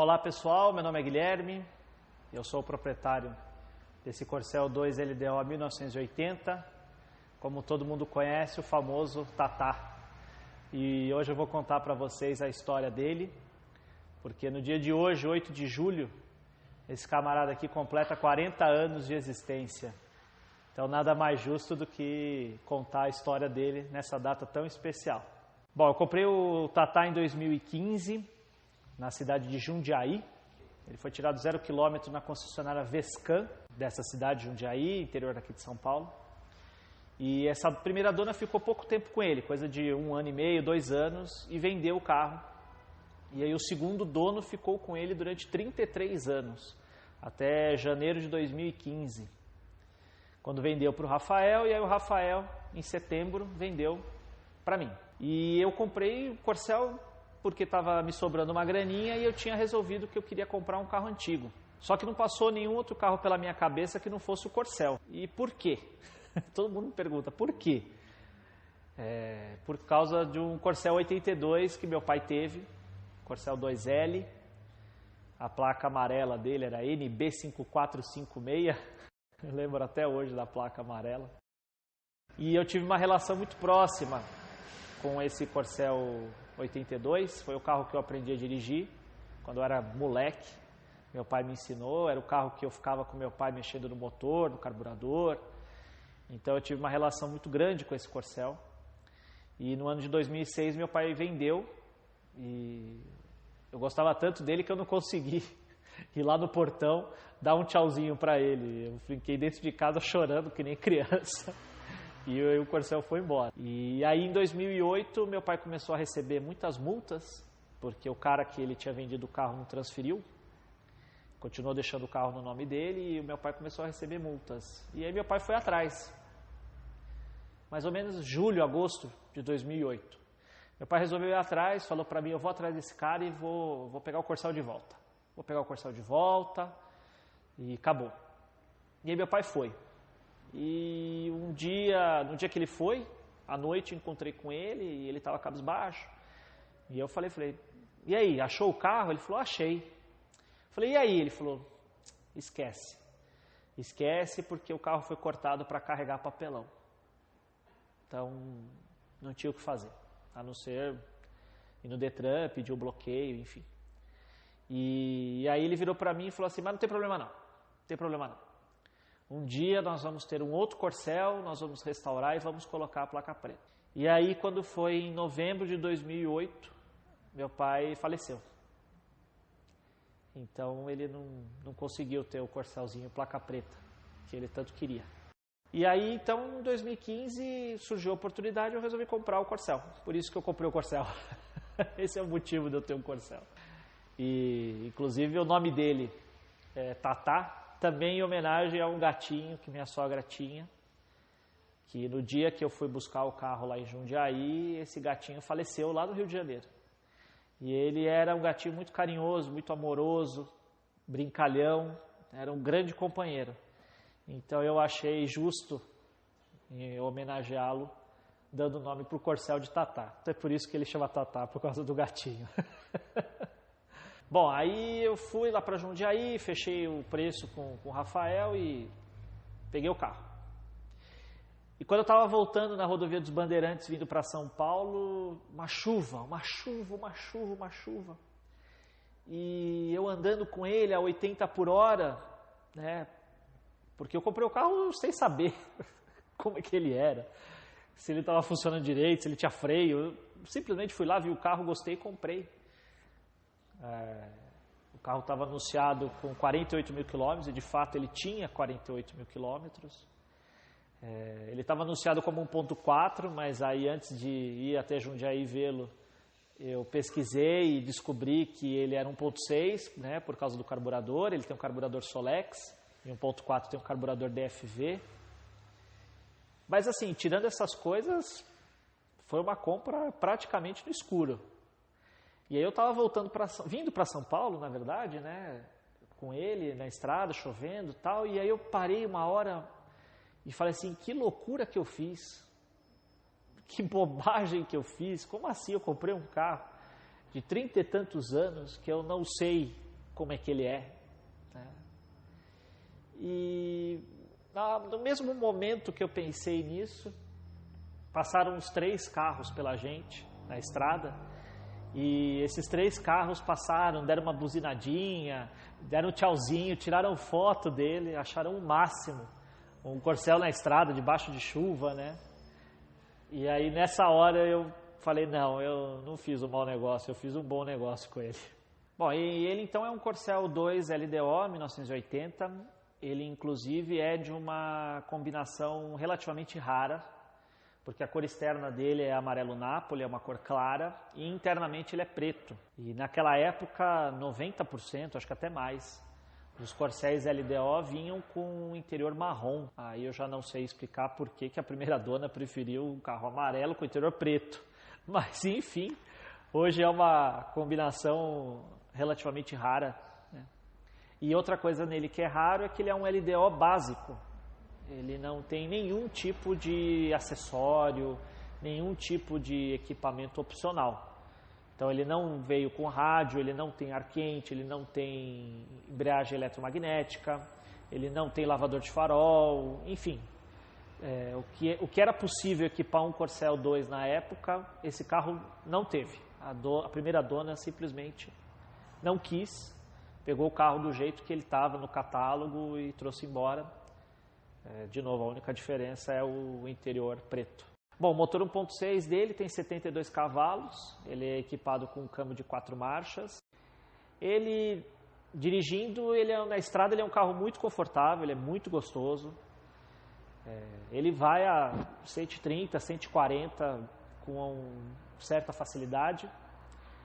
olá pessoal, meu nome é Guilherme, eu sou o proprietário desse Corsel 2 LDO 1980, como todo mundo conhece, o famoso Tatá. E hoje eu vou contar para vocês a história dele, porque no dia de hoje, 8 de julho, esse camarada aqui completa 40 anos de existência. Então nada mais justo do que contar a história dele nessa data tão especial. Bom, eu comprei o Tatá em 2015, na cidade de Jundiaí. Ele foi tirado 0 km na concessionária Vescan, dessa cidade de Jundiaí, interior aqui de São Paulo. E essa primeira dona ficou pouco tempo com ele, coisa de 1 ano e meio, 2 anos, e vendeu o carro. E aí o segundo dono ficou com ele durante 33 anos, até janeiro de 2015, quando vendeu para o Rafael, e aí o Rafael, em setembro, vendeu para mim. E eu comprei o Corsel porque estava me sobrando uma graninha e eu tinha resolvido que eu queria comprar um carro antigo. Só que não passou nenhum outro carro pela minha cabeça que não fosse o Corsel. E por quê? Todo mundo me pergunta, por quê? Por causa de um Corsel 82 que meu pai teve, Corsel 2L, a placa amarela dele era NB5456, eu lembro até hoje da placa amarela. E eu tive uma relação muito próxima com esse Corsel 82, foi o carro que eu aprendi a dirigir quando eu era moleque. Meu pai me ensinou, era o carro que eu ficava com meu pai mexendo no motor, no carburador. Então eu tive uma relação muito grande com esse Corsel. E no ano de 2006 meu pai vendeu e eu gostava tanto dele que eu não consegui ir lá no portão dar um tchauzinho para ele. Eu fiquei dentro de casa chorando que nem criança. E o Corsel foi embora. E aí em 2008 meu pai começou a receber muitas multas, porque o cara que ele tinha vendido o carro não transferiu, continuou deixando o carro no nome dele, e o meu pai começou a receber multas. E aí meu pai foi atrás, mais ou menos julho, agosto de 2008. Meu pai resolveu ir atrás, falou para mim, eu vou atrás desse cara e vou pegar o Corsel de volta. Vou pegar o Corsel de volta e acabou. E aí meu pai foi. E no dia que ele foi, à noite encontrei com ele e ele estava cabisbaixo. E eu falei, e aí, achou o carro? Ele falou, achei. Falei, e aí? Ele falou, esquece. Esquece porque o carro foi cortado para carregar papelão. Então, não tinha o que fazer, a não ser ir no Detran, pedir o bloqueio, enfim. E aí ele virou para mim e falou assim, mas não tem problema não, não tem problema não. Um dia nós vamos ter um outro Corsel, nós vamos restaurar e vamos colocar a placa preta. E aí quando foi em novembro de 2008, meu pai faleceu. Então ele não conseguiu ter o Corselzinho placa preta, que ele tanto queria. E aí então em 2015 surgiu a oportunidade e eu resolvi comprar o Corsel. Por isso que eu comprei o Corsel. Esse é o motivo de eu ter um Corsel. E inclusive o nome dele é Tatá, também em homenagem a um gatinho que minha sogra tinha, que no dia que eu fui buscar o carro lá em Jundiaí, esse gatinho faleceu lá no Rio de Janeiro. E ele era um gatinho muito carinhoso, muito amoroso, brincalhão, era um grande companheiro. Então eu achei justo homenageá-lo, dando o nome para o Corsel de Tatá. Então é por isso que ele chama Tatá, por causa do gatinho. Bom, aí eu fui lá para Jundiaí, fechei o preço com o Rafael e peguei o carro. E quando eu estava voltando na rodovia dos Bandeirantes, vindo para São Paulo, uma chuva. E eu andando com ele a 80 por hora, né? Porque eu comprei o carro sem saber como é que ele era, se ele estava funcionando direito, se ele tinha freio. Eu simplesmente fui lá, vi o carro, gostei e comprei. O carro estava anunciado com 48 mil quilômetros e de fato ele tinha 48 mil quilômetros. Ele estava anunciado como 1.4, mas aí antes de ir até Jundiaí vê-lo, eu pesquisei e descobri que ele era 1.6, né, por causa do carburador. Ele tem um carburador Solex e 1.4 tem um carburador DFV. Mas assim, tirando essas coisas, foi uma compra praticamente no escuro. E aí eu estava vindo para São Paulo, na verdade, né, com ele na estrada, chovendo e tal, e aí eu parei uma hora e falei assim, que loucura que eu fiz, que bobagem que eu fiz, como assim eu comprei um carro de 30 e tantos anos que eu não sei como é que ele é. Né? E no mesmo momento que eu pensei nisso, passaram uns 3 carros pela gente na estrada, e esses 3 carros passaram, deram uma buzinadinha, deram um tchauzinho, tiraram foto dele, acharam o máximo. Um corcel na estrada, debaixo de chuva, né? E aí nessa hora eu falei, não, eu não fiz um mau negócio, eu fiz um bom negócio com ele. Bom, e ele então é um Corcel 2 LDO 1980, ele inclusive é de uma combinação relativamente rara, porque a cor externa dele é amarelo Napoli, é uma cor clara, e internamente ele é preto. E naquela época, 90%, acho que até mais, dos Corcéis LDO vinham com um interior marrom. Aí eu já não sei explicar por que a primeira dona preferiu um carro amarelo com interior preto. Mas, enfim, hoje é uma combinação relativamente rara. Né? E outra coisa nele que é raro é que ele é um LDO básico. Ele não tem nenhum tipo de acessório, nenhum tipo de equipamento opcional. Então ele não veio com rádio, ele não tem ar quente, ele não tem embreagem eletromagnética, ele não tem lavador de farol, enfim. O que era possível equipar um Corcel 2 na época, esse carro não teve. A primeira dona simplesmente não quis, pegou o carro do jeito que ele estava no catálogo e trouxe embora. De novo, a única diferença é o interior preto. Bom, o motor 1.6 dele tem 72 cavalos, ele é equipado com um câmbio de 4 marchas. Ele, dirigindo, na estrada ele é um carro muito confortável, ele é muito gostoso. Ele vai a 130, 140 com certa facilidade,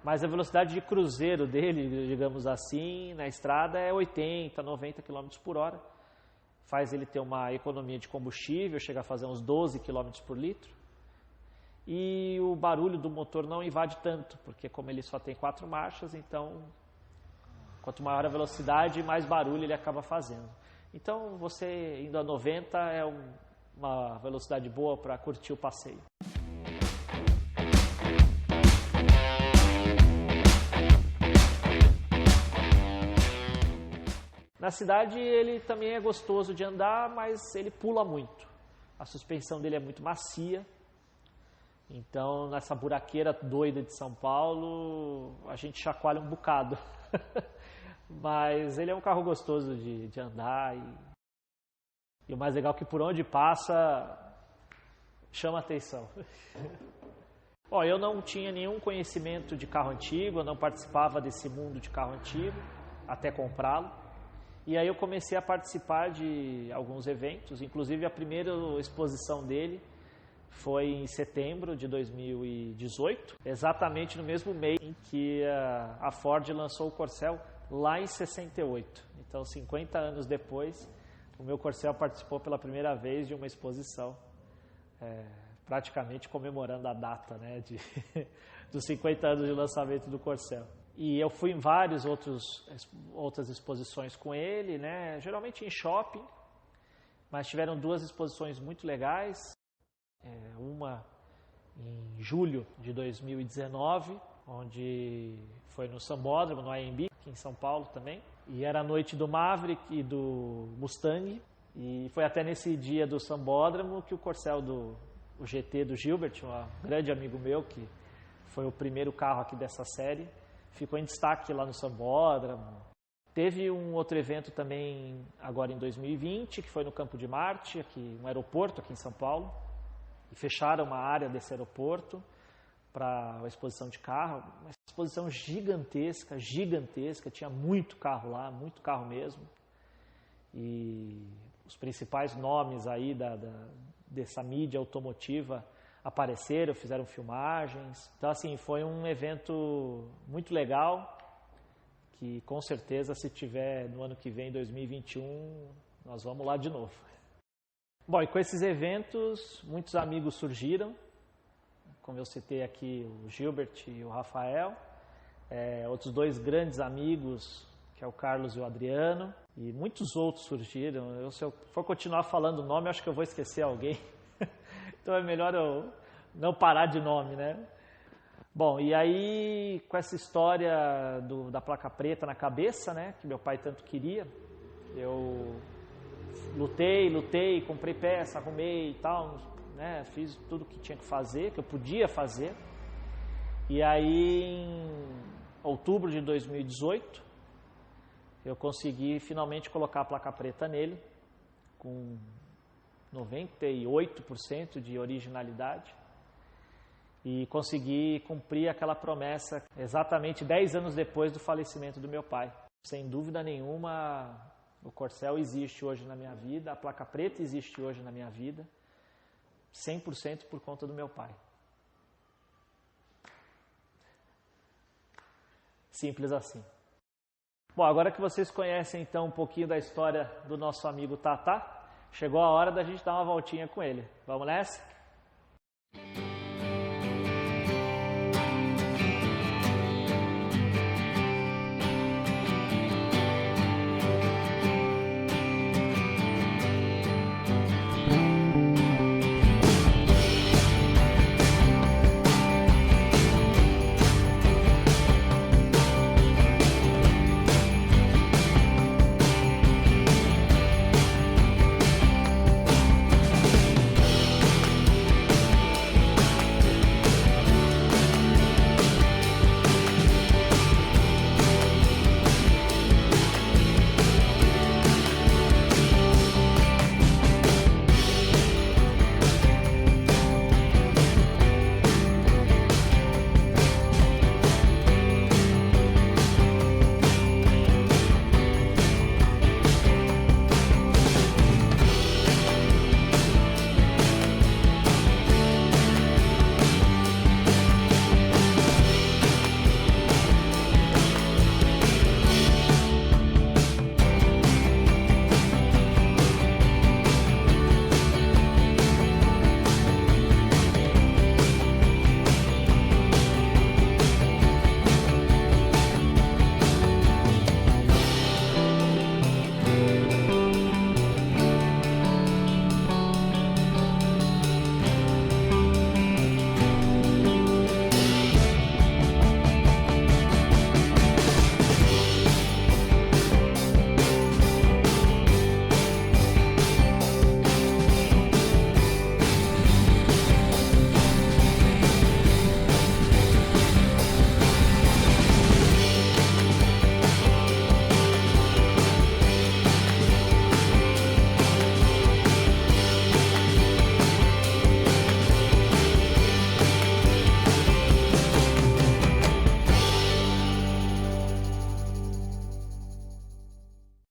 mas a velocidade de cruzeiro dele, digamos assim, na estrada é 80, 90 km por hora. Faz ele ter uma economia de combustível, chega a fazer uns 12 km por litro. E o barulho do motor não invade tanto, porque como ele só tem 4 marchas, então quanto maior a velocidade, mais barulho ele acaba fazendo. Então você indo a 90 é uma velocidade boa para curtir o passeio. Na cidade ele também é gostoso de andar, mas ele pula muito. A suspensão dele é muito macia. Então, nessa buraqueira doida de São Paulo, a gente chacoalha um bocado. Mas ele é um carro gostoso de andar. E o mais legal é que por onde passa, chama atenção. Bom, eu não tinha nenhum conhecimento de carro antigo, eu não participava desse mundo de carro antigo, até comprá-lo. E aí eu comecei a participar de alguns eventos, inclusive a primeira exposição dele foi em setembro de 2018, exatamente no mesmo mês em que a Ford lançou o Corcel, lá em 68. Então, 50 anos depois, o meu Corcel participou pela primeira vez de uma exposição, praticamente comemorando a data, né, dos 50 anos de lançamento do Corcel. E eu fui em várias outras exposições com ele, né, geralmente em shopping, mas tiveram 2 exposições muito legais. Uma em julho de 2019, onde foi no Sambódromo, no AMB, aqui em São Paulo também. E era a noite do Maverick e do Mustang. E foi até nesse dia do Sambódromo que o Corcel o GT do Gilbert, um grande amigo meu, que foi o primeiro carro aqui dessa série, ficou em destaque lá no Sambódromo. Teve um outro evento também agora em 2020, que foi no Campo de Marte, um aeroporto aqui em São Paulo. E fecharam uma área desse aeroporto para a exposição de carro, uma exposição gigantesca, tinha muito carro lá, muito carro mesmo. E os principais nomes aí dessa mídia automotiva apareceram, fizeram filmagens. Então, assim, foi um evento muito legal, que com certeza, se tiver no ano que vem, 2021, nós vamos lá de novo. Bom, e com esses eventos, muitos amigos surgiram, como eu citei aqui, o Gilbert e o Rafael, outros 2 grandes amigos, que é o Carlos e o Adriano, e muitos outros surgiram. Se eu for continuar falando o nome, acho que eu vou esquecer alguém, então é melhor eu não parar de nome, né? Bom, e aí com essa história da placa preta na cabeça, né, que meu pai tanto queria, eu lutei, comprei peça, arrumei e tal, né, fiz tudo o que tinha que fazer, que eu podia fazer. E aí em outubro de 2018, eu consegui finalmente colocar a placa preta nele, com 98% de originalidade. E consegui cumprir aquela promessa exatamente 10 anos depois do falecimento do meu pai. Sem dúvida nenhuma, o Corcel existe hoje na minha vida, a placa preta existe hoje na minha vida, 100% por conta do meu pai. Simples assim. Bom, agora que vocês conhecem então um pouquinho da história do nosso amigo Tatá, chegou a hora da gente dar uma voltinha com ele. Vamos nessa?